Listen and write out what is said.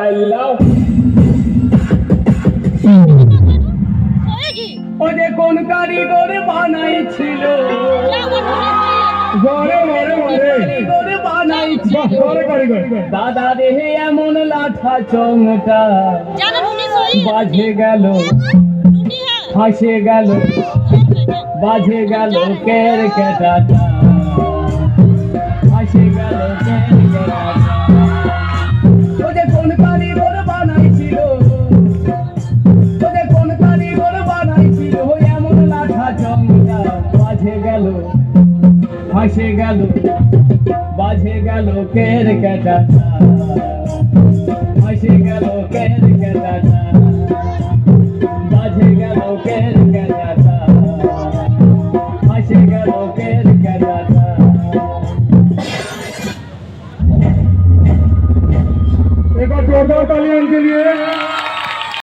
আল্লাহ ও যে কোন কারিগর বানাইছিল দাদা রে এমন লাঠা চংটা বাজে গেল ফাঁসে গেল বাজে গেল কের কেটাটা ফাঁসে গেল কের কেটাটা ও যে কোন কারিগর বানাইছিল ও যে কোন কারিগর বানাইছিল এমন লাঠা চংটা বাজে গেল ফাঁসে গেল বাজে গেল কের কেটাটা ফাঁসে গেল কের কেটাটা বাজে গেল কের কেটাটা ফাঁসে গেল কের কেটাটা एक और जोरदार तालियां इनके लिए।